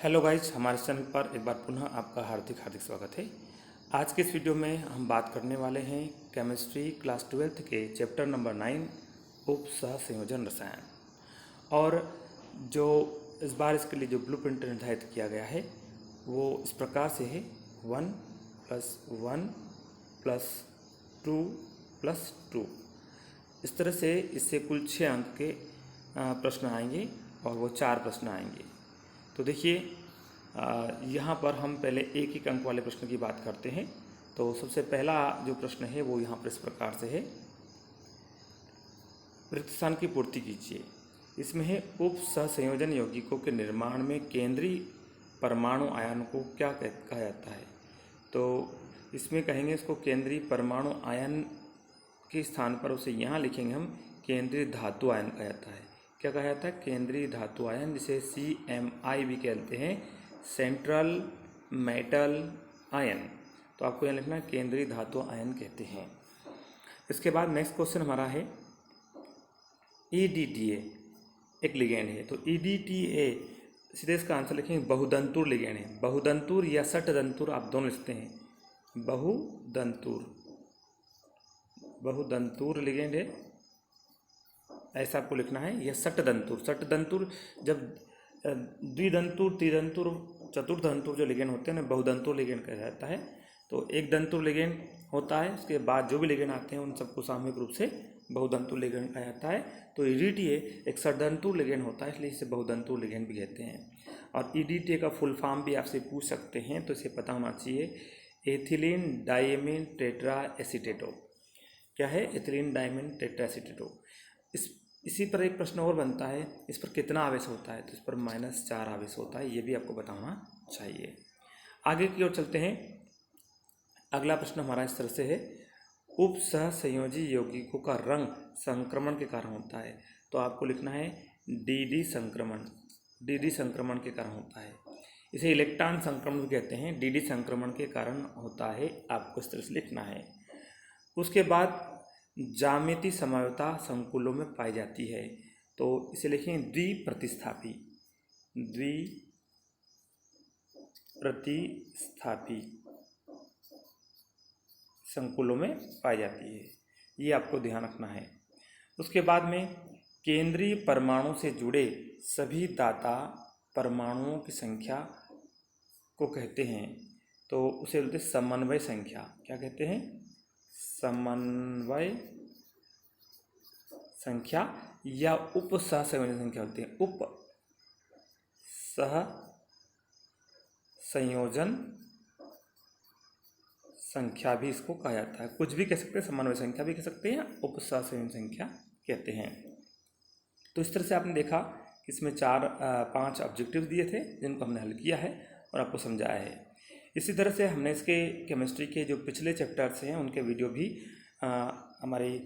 Hello guys, हमारे channel पर एक बार पुनः आपका हार्दिक हार्दिक स्वागत है। आज के इस वीडियो में हम बात करने वाले हैं केमिस्ट्री क्लास 12th के चैप्टर नंबर 9 उप सहसंयोजन रसायन। और जो इस बार इसके लिए जो ब्लूप्रिंट निर्धारित किया गया है वो इस प्रकार से है 1 + 1 + 2 + 2। इस तरह से इससे कुल 6 अंक के प्रश्न आएंगे और वो 4 प्रश्न आएंगे। तो देखिए, यहाँ पर हम पहले एक एक अंक वाले प्रश्न की बात करते हैं। तो सबसे पहला जो प्रश्न है वो यहाँ पर इस प्रकार से है, रिक्त स्थान की पूर्ति कीजिए। इसमें है उप सहसंयोजन यौगिकों के निर्माण में केंद्रीय परमाणु आयन को क्या कहा जाता है। तो इसमें कहेंगे इसको केंद्रीय परमाणु आयन के स्थान पर उसे यहाँ लिखेंगे हम केंद्रीय धातु आयन कहा जाता है। क्या कहा जाता है? केंद्रीय धातु आयन, जिसे CMI भी कहते हैं, सेंट्रल मेटल आयन। तो आपको यहाँ लिखना है केंद्रीय धातु आयन कहते हैं। इसके बाद नेक्स्ट क्वेश्चन हमारा है EDTA एक लिगेंड है। तो EDTA सीधे इसका आंसर लिखेंगे बहुदंतुर लिगेंड है। बहुदंतुर या षटदंतुर आप दोनों लिखते हैं। बहुदंतुर लिगेंड है, ऐसा आपको लिखना है। यह षटदंतुर जब द्विदंतुर, त्रिदंतुर, चतुर्दंतुर जो लिगेंड होते हैं ना, बहुदंतुर लिगेंड कहा जाता है। तो एक दंतुर लिगेंड होता है, उसके बाद जो भी लिगेंड आते हैं उन सबको सामूहिक रूप से बहुदंतुर लिगेंड कहा जाता है। तो EDTA एक षटदंतुर लिगेंड होता है, इसलिए इसे बहुदंतुर लिगेंड भी कहते हैं। और EDTA का फुल फॉर्म भी आपसे पूछ सकते हैं, तो इसे पता होना चाहिए। Ethylene diamine tetra acetato. क्या है? Ethylene diamine tetra acetato. इसी पर एक प्रश्न और बनता है, इस पर कितना आवेश होता है। तो इस पर -4 आवेश होता है, ये भी आपको बताना चाहिए। आगे की ओर चलते हैं। अगला प्रश्न हमारा इस तरह से है, उप सहसंयोजी यौगिकों का रंग संक्रमण के कारण होता है। तो आपको लिखना है DD संक्रमण के कारण होता है। इसे इलेक्ट्रॉन संक्रमण भी कहते हैं। DD संक्रमण के कारण होता है, आपको इस तरह से लिखना है। उसके बाद ज्यामिति समयोता संकुलों में पाई जाती है। तो इसे लिखेंगे द्विप्रतिस्थापी संकुलों में पाई जाती है, ये आपको ध्यान रखना है। उसके बाद में केंद्रीय परमाणु से जुड़े सभी दाता परमाणुओं की संख्या को कहते हैं। तो उसे बोलते हैं समन्वय संख्या। क्या कहते हैं? समन्वय संख्या या उप सहसंयोजन संख्या होती है। उप सहसंयोजन संख्या भी इसको कहा जाता है। कुछ भी कह सकते हैं, समन्वय संख्या भी कह सकते हैं, उप सहसंयोजन संख्या कहते हैं। तो इस तरह से आपने देखा कि इसमें 5 ऑब्जेक्टिव दिए थे, जिनको हमने हल किया है और आपको समझाया है। इसी तरह से हमने इसके केमिस्ट्री के जो पिछले चैप्टर्स हैं उनके वीडियो भी हमारी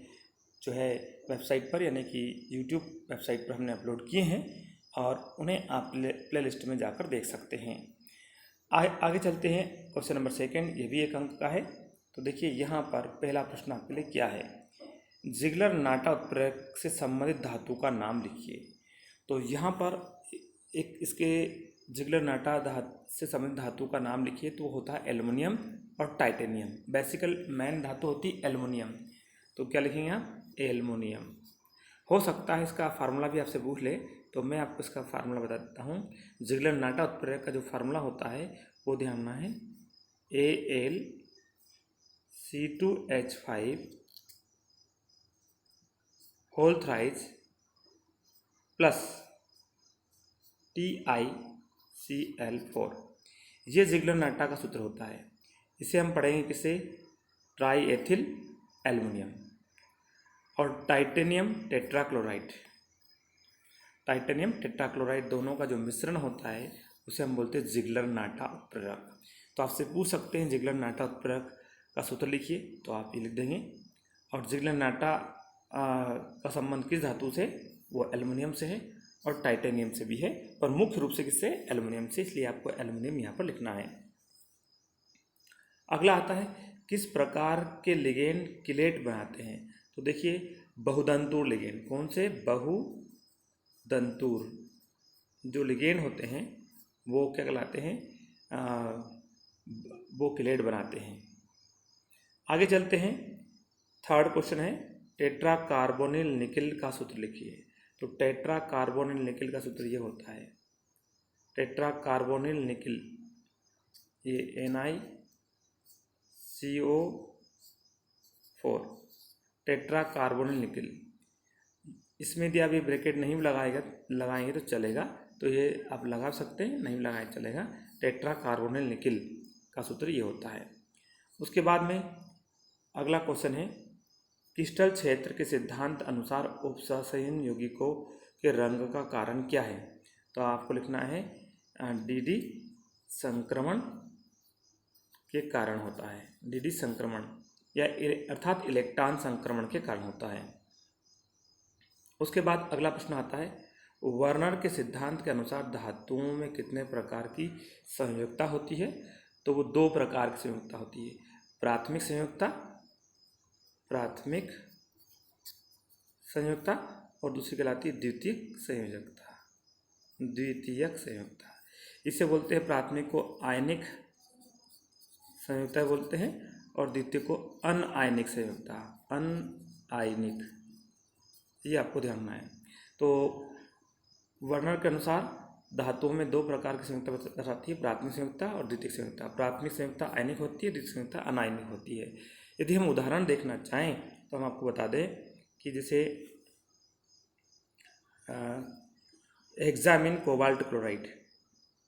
जो है वेबसाइट पर, यानी कि YouTube वेबसाइट पर हमने अपलोड किए हैं, और उन्हें आप प्ले लिस्ट में जाकर देख सकते हैं। आगे चलते हैं। क्वेश्चन नंबर 2, ये भी एक अंक का है। तो देखिए, यहाँ पर पहला प्रश्न आपके लिए क्या है, जिगलर नाटा उत्प्रेरक से संबंधित धातु का नाम लिखिए। तो यहाँ पर एक इसके जिगलर नाटा से संबंधित धातु का नाम लिखिए। तो वो होता है एल्युमिनियम और टाइटेनियम। बेसिकल मेन धातु होती है एल्युमिनियम। तो क्या लिखेंगे आप? एल्युमिनियम। हो सकता है इसका फार्मूला भी आपसे पूछ ले, तो मैं आपको इसका फार्मूला बता देता हूँ। जिगलर नाटा उत्प्रेरक का जो फार्मूला होता है वो ध्यान रखना है, AlC2H5 whole thrice plus TiCl4। ये जिगलर नाटा का सूत्र होता है। इसे हम पढ़ेंगे किसे? ट्राई एथिल एल्युमिनियम और टाइटेनियम टेट्राक्लोराइड दोनों का जो मिश्रण होता है उसे हम बोलते हैं जिगलर नाटा उत्प्रेरक। तो आपसे पूछ सकते हैं जिगलर नाटा उत्प्रेरक का सूत्र लिखिए, तो आप ये लिख देंगे। और जिगलर नाटा का संबंध किस धातु से? वो एल्युमिनियम से है और टाइटेनियम से भी है, पर मुख्य रूप से किससे? एल्युमिनियम से, इसलिए आपको एल्युमिनियम यहाँ पर लिखना है। अगला आता है, किस प्रकार के लिगेंड किलेट बनाते हैं। तो देखिए, बहुदंतुर लिगेंड। कौन से? बहुदंतुर जो लिगेंड होते हैं वो क्या कहलाते हैं, वो किलेट बनाते हैं। आगे चलते हैं। थर्ड क्वेश्चन है टेट्रा कार्बोनिल निकिल का सूत्र लिखिए। तो टेट्रा कार्बोनिल निकिल का सूत्र ये होता है, टेट्रा कार्बोनिल निकिल, ये NiCO4, टेट्रा कार्बोनिल निकिल। इसमें यदि आप ये ब्रैकेट नहीं लगाएंगे तो चलेगा, तो ये आप लगा सकते हैं, नहीं लगाए चलेगा। टेट्रा कार्बोनिल निकिल का सूत्र ये होता है। उसके बाद में अगला क्वेश्चन है क्रिस्टल क्षेत्र के सिद्धांत अनुसार उपसंयोजन यौगिकों के रंग का कारण क्या है। तो आपको लिखना है DD संक्रमण के कारण होता है, DD संक्रमण या अर्थात इलेक्ट्रॉन संक्रमण के कारण होता है। उसके बाद अगला प्रश्न आता है वर्नर के सिद्धांत के अनुसार धातुओं में कितने प्रकार की संयोजकता होती है। तो वो 2 प्रकार की संयोजकता होती है, प्राथमिक संयोजकता और दूसरी कहलाती है द्वितीयक संयोजकता। इसे बोलते हैं प्राथमिक को आयनिक संयोजकता बोलते हैं और द्वितीय को अनआयनिक संयोजकता, अनआयनिक, ये आपको ध्यान रखना है। तो वर्नर के अनुसार धातुओं में 2 प्रकार की संयोजकता दर्शाती है, प्राथमिक संयोजकता और द्वितीयक संयोजकता। प्राथमिक संयोजकता आयनिक होती है, द्वितीयक संयोजकता अनायनिक होती है। यदि हम उदाहरण देखना चाहें तो हम आपको बता दें कि जैसे हेक्सामिन कोबाल्ट क्लोराइड,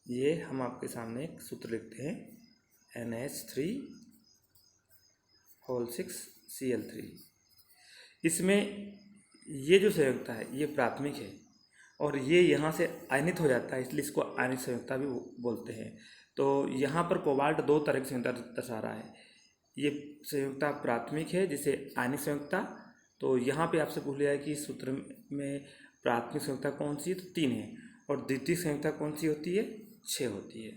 ये हम आपके सामने एक सूत्र लिखते हैं NH3(6Cl3). इसमें ये जो संयोजकता है ये प्राथमिक है और ये यहाँ से आयनित हो जाता है, इसलिए इसको आयनिक संयोजकता भी बोलते हैं। तो यहाँ पर कोबाल्ट 2 तरह की संयोजकता दर्शा रहा है। ये संयोजकता प्राथमिक है जिसे आयनिक संयोजकता। तो यहाँ पे आपसे पूछ लिया है कि सूत्र में प्राथमिक संयोजकता कौन सी है, तो 3 है, और द्वितीयक संयोजकता कौन सी होती है, 6 होती है।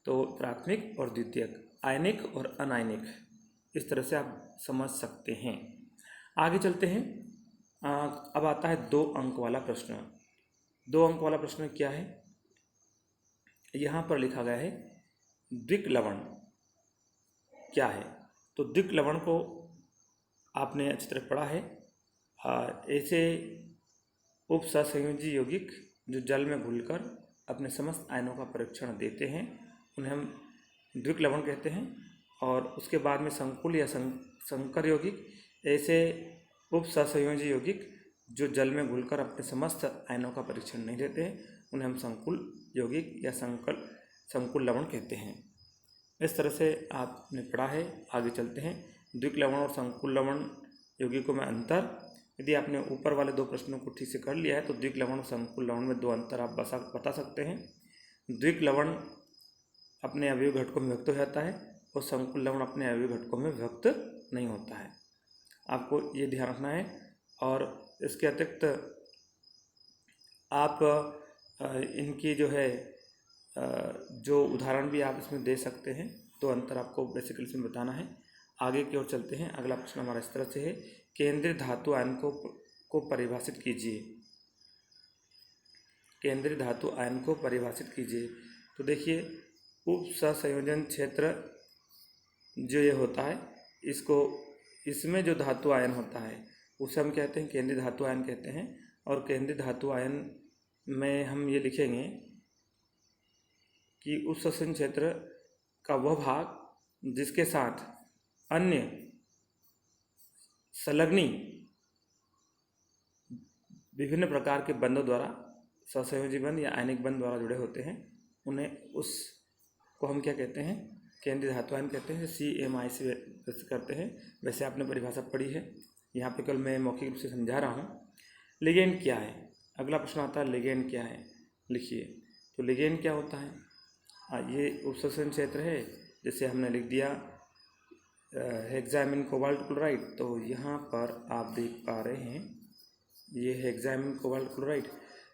तो प्राथमिक और द्वितीयक, आयनिक और अनायनिक, इस तरह से आप समझ सकते हैं। आगे चलते हैं। अब आता है 2 अंक वाला प्रश्न। 2 अंक वाला प्रश्न क्या है, यहाँ पर लिखा गया है द्विक लवण क्या है। तो द्विक लवण को आपने अच्छी तरह पढ़ा है। ऐसे उपसंयोजी यौगिक जो जल में घुलकर अपने समस्त आयनों का परीक्षण देते हैं उन्हें हम द्विक लवण कहते हैं। और उसके बाद में संकुल या संकर यौगिक, ऐसे उपसंयोजी यौगिक जो जल में घुलकर अपने समस्त आयनों का परीक्षण नहीं देते हैं उन्हें हम संकुल यौगिक या संकुल लवण कहते हैं। इस तरह से आपने पढ़ा है। आगे चलते हैं। द्विक लवण और संकुल लवण यौगिकों में अंतर, यदि आपने ऊपर वाले 2 प्रश्नों को ठीक से कर लिया है तो द्विक लवण और संकुल लवण में 2 अंतर आप बता सकते हैं। द्विक लवण अपने अवयवी घटकों में व्यक्त हो जाता है और संकुल लवण अपने अवयवी घटकों में व्यक्त नहीं होता है, आपको ये ध्यान रखना है। और इसके अतिरिक्त आप इनकी जो है जो उदाहरण भी आप इसमें दे सकते हैं। 2 अंतर आपको बेसिकली इसमें बताना है। आगे की ओर चलते हैं। अगला प्रश्न हमारा इस तरह से है केंद्रीय धातु आयन को परिभाषित कीजिए। केंद्रीय धातु आयन को परिभाषित कीजिए। तो देखिए उपसंयोजन क्षेत्र जो ये होता है, इसमें जो धातु आयन होता है उसे हम कहते हैं केंद्रीय धातु आयन कहते हैं। और केंद्रीय धातु आयन में हम ये लिखेंगे कि उपसंयोजन क्षेत्र का वह भाग जिसके साथ अन्य संलग्नी विभिन्न प्रकार के बंधों द्वारा, सहसंयोजी बंध या आयनिक बंध द्वारा जुड़े होते हैं, उन्हें उसको हम क्या कहते हैं, केंद्रीय धातु आयन कहते हैं। CMI से व्यक्त करते हैं। वैसे आपने परिभाषा पढ़ी है, यहाँ पे केवल मैं मौखिक रूप से समझा रहा हूँ। लिगेंड क्या है, अगला प्रश्न आता है लिगेंड क्या है, लिखिए। तो लिगेंड क्या होता है, ये उपसंयोजन क्षेत्र है। जैसे हमने लिख दिया हेक्सामिन कोबाल्ट क्लोराइड, तो यहाँ पर आप देख पा रहे हैं ये हेक्सामिन कोबाल्ट क्लोराइड।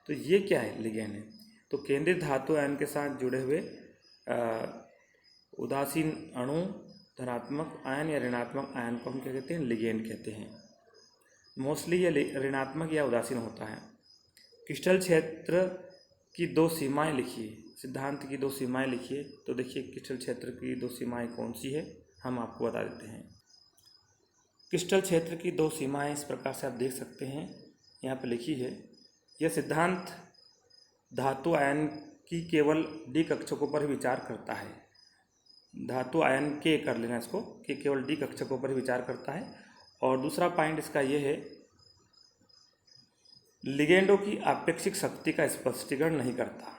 तो ये क्या है, लिगेंड है। तो केंद्रीय धातु आयन के साथ जुड़े हुए उदासीन अणु, धनात्मक आयन या ऋणात्मक आयन को हम क्या कहते हैं, लिगेंड कहते हैं। मोस्टली ये ऋणात्मक या उदासीन होता है। क्रिस्टल क्षेत्र की दो सीमाएं लिखिए, सिद्धांत की दो सीमाएं लिखिए। तो देखिए क्रिस्टल क्षेत्र की दो सीमाएं कौन सी है, हम आपको बता देते हैं। क्रिस्टल क्षेत्र की दो सीमाएं इस प्रकार से आप देख सकते हैं, यहाँ पर लिखी है। यह सिद्धांत धातु आयन की केवल डी कक्षकों पर ही विचार करता है। धातु आयन के कर लेना इसको, कि केवल डी कक्षकों पर ही विचार करता है। और दूसरा पॉइंट इसका ये है, लिगेंडों की आपेक्षिक शक्ति का स्पष्टीकरण नहीं करता।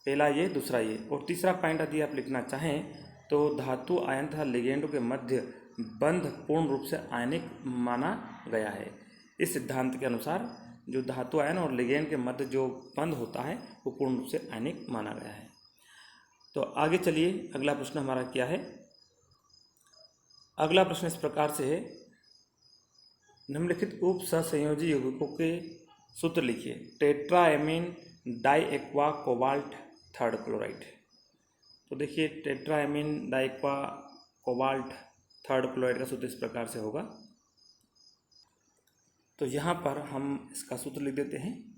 पहला ये, दूसरा ये। और तीसरा पॉइंट यदि आप लिखना चाहें तो धातु आयन तथा लिगेंडों के मध्य बंध पूर्ण रूप से आयनिक माना गया है। इस सिद्धांत के अनुसार जो धातु आयन और लिगेंड के मध्य जो बंध होता है वो पूर्ण रूप से आयनिक माना गया है। तो आगे चलिए, अगला प्रश्न हमारा क्या है। अगला प्रश्न इस प्रकार से है, निम्नलिखित उप सहसंयोजी यौगिकों के सूत्र लिखिए। Tetraammine diaqua cobalt third chloride. तो देखिए tetraammine diaqua cobalt third chloride का सूत्र इस प्रकार से होगा। तो यहाँ पर हम इसका सूत्र लिख देते हैं,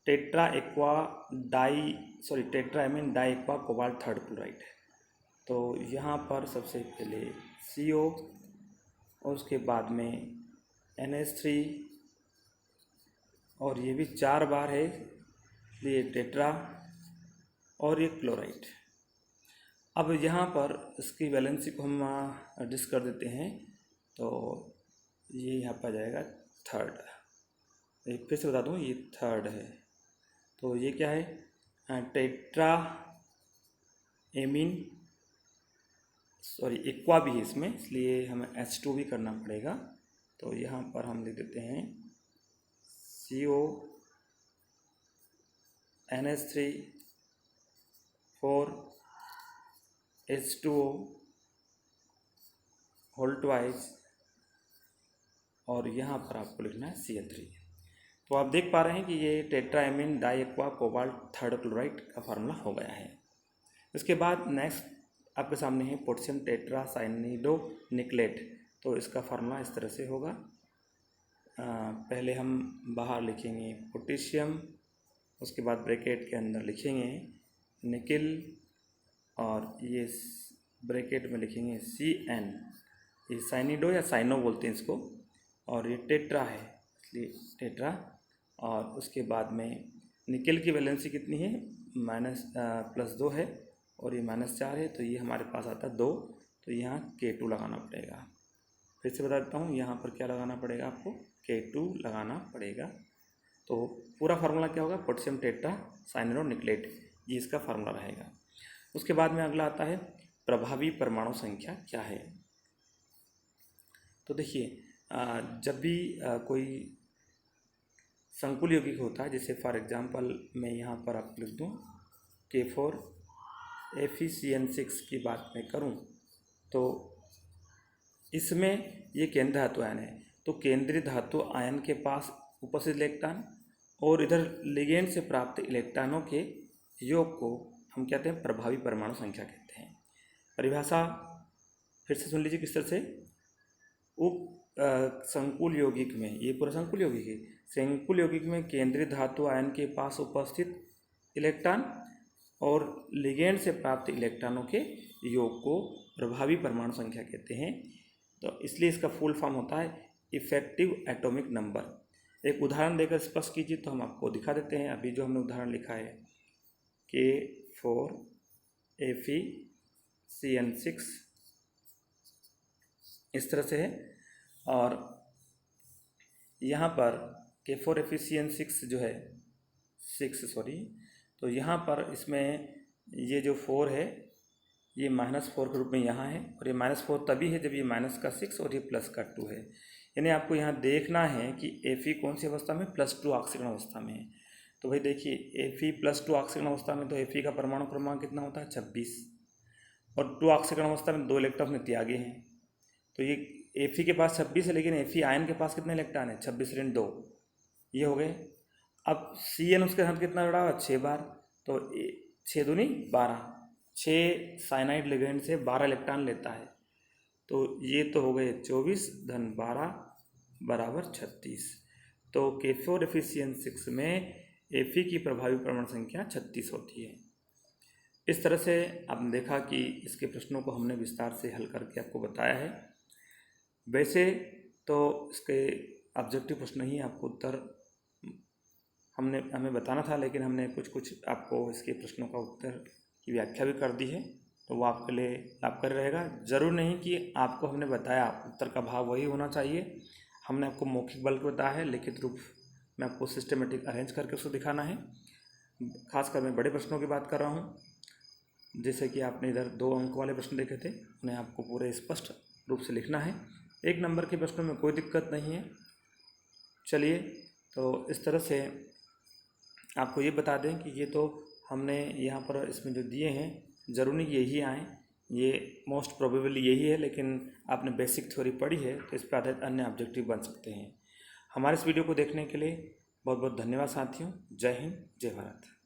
tetraammine diaqua cobalt third chloride. तो यहाँ पर सबसे पहले CO और उसके बाद में NH3 और ये भी 4 बार है, ये टेट्रा और ये क्लोराइड। अब यहाँ पर इसकी वैलेंसी को हम एडजस्ट कर देते हैं, तो ये यहाँ पर जाएगा थर्ड। एक फिर से बता दूँ, ये थर्ड है। तो ये क्या है, टेट्रा एमीन, सॉरी एक्वा भी है इसमें, इसलिए हमें H2 भी करना पड़ेगा। तो यहाँ पर हम लिख देते हैं CO NH3 4 H2O whole twice, और यहाँ पर आपको लिखना है Cl3। तो आप देख पा रहे हैं कि ये tetraammine diaqua cobalt third chloride का फार्मूला हो गया है। इसके बाद नेक्स्ट आपके सामने है पोटेशियम टेट्रा साइनिडो निकलेट। तो इसका फार्मूला इस तरह से होगा। पहले हम बाहर लिखेंगे पोटेशियम, उसके बाद ब्रैकेट के अंदर लिखेंगे निकिल, और ये ब्रैकेट में लिखेंगे CN, ये साइनिडो या साइनो बोलते हैं इसको, और ये टेट्रा है इसलिए टेट्रा। और उसके बाद में निकिल की वैलेंसी कितनी है, +2 है, और ये -4 है, तो ये हमारे पास आता है 2। तो यहाँ K2 लगाना पड़ेगा। फिर से बता देता हूँ, यहाँ पर क्या लगाना पड़ेगा आपको, K2 लगाना पड़ेगा। तो पूरा फार्मूला क्या होगा, पोटेशियम टेट्रा साइनिडो निकलेट, ये इसका फार्मूला रहेगा। उसके बाद में अगला आता है प्रभावी परमाणु संख्या क्या है। तो देखिए जब भी कोई संकुल यौगिक होता है, जैसे फॉर एग्जांपल मैं यहाँ पर आपको लिख दूँ K4 FeCN6 की बात मैं करूँ, तो इसमें ये केंद्र धातु आयन है। तो केंद्रीय धातु आयन के पास उपस्थित इलेक्ट्रॉन और इधर लिगेंड से प्राप्त इलेक्ट्रॉनों के योग को हम कहते हैं प्रभावी परमाणु संख्या कहते हैं। परिभाषा फिर से सुन लीजिए किस तरह से, उप संकुल यौगिक में, ये पूरा संकुल यौगिक है, संकुल यौगिक में केंद्रीय धातु आयन के पास उपस्थित इलेक्ट्रॉन और लिगेंड से प्राप्त इलेक्ट्रॉनों के योग को प्रभावी परमाणु संख्या कहते हैं। तो इसलिए इसका फुल फॉर्म होता है इफेक्टिव एटॉमिक नंबर। एक उदाहरण देकर स्पष्ट कीजिए, तो हम आपको दिखा देते हैं। अभी जो हमने उदाहरण लिखा है K4 FeCN6 इस तरह से है, और यहाँ पर K4 FeCN6 जो है 6 सॉरी, तो यहाँ पर इसमें ये जो 4 है ये -4 के रूप में यहाँ है, और ये -4 तभी है जब ये -6 और ये +2 है। यानी आपको यहाँ देखना है कि Fe कौन सी अवस्था में, +2 ऑक्सीकरण अवस्था में है। तो भाई देखिए Fe +2 ऑक्सीकरण अवस्था में, तो Fe का परमाणु क्रमांक कितना होता है 26, और 2 ऑक्सीकरण अवस्था में 2 इलेक्ट्रॉन ने त्यागे हैं। तो ये Fe के पास 26 है, लेकिन Fe आयन के पास कितने इलेक्ट्रॉन है, 26 ऋण 2, ये हो गए। अब Cn उसके साथ कितना जुड़ा हुआ, 6 बार, तो 6 दूनी 12, 6 साइनाइड लिगेंड से 12 इलेक्ट्रॉन लेता है। तो ये तो हो गए 24 + 12 = 36। तो K4 FeCN6 में Fe की प्रभावी परमाणु संख्या 36 होती है। इस तरह से आपने देखा कि इसके प्रश्नों को हमने विस्तार से हल करके आपको बताया है। वैसे तो इसके ऑब्जेक्टिव प्रश्न ही आपको उत्तर हमें बताना था, लेकिन हमने कुछ आपको इसके प्रश्नों का उत्तर की व्याख्या भी कर दी है, तो वो आपके लिए लाभकारी रहेगा। ज़रूर नहीं कि आपको हमने बताया उत्तर का भाव वही होना चाहिए। हमने आपको मौखिक बल को बताया है, लिखित रूप में आपको सिस्टमेटिक अरेंज करके उसको दिखाना है। खासकर मैं बड़े प्रश्नों की बात कर रहा हूँ, जैसे कि आपने इधर 2 अंक वाले प्रश्न देखे थे, उन्हें आपको पूरे स्पष्ट रूप से लिखना है। 1 नंबर के प्रश्नों में कोई दिक्कत नहीं है। चलिए, तो इस तरह से आपको ये बता दें कि ये तो हमने यहाँ पर इसमें जो दिए हैं, ज़रूर नहीं यही आए, ये मोस्ट प्रोबेबली यही है, लेकिन आपने बेसिक थ्योरी पढ़ी है तो इस पर आधारित अन्य ऑब्जेक्टिव बन सकते हैं। हमारे इस वीडियो को देखने के लिए बहुत बहुत धन्यवाद साथियों। जय हिंद, जय भारत।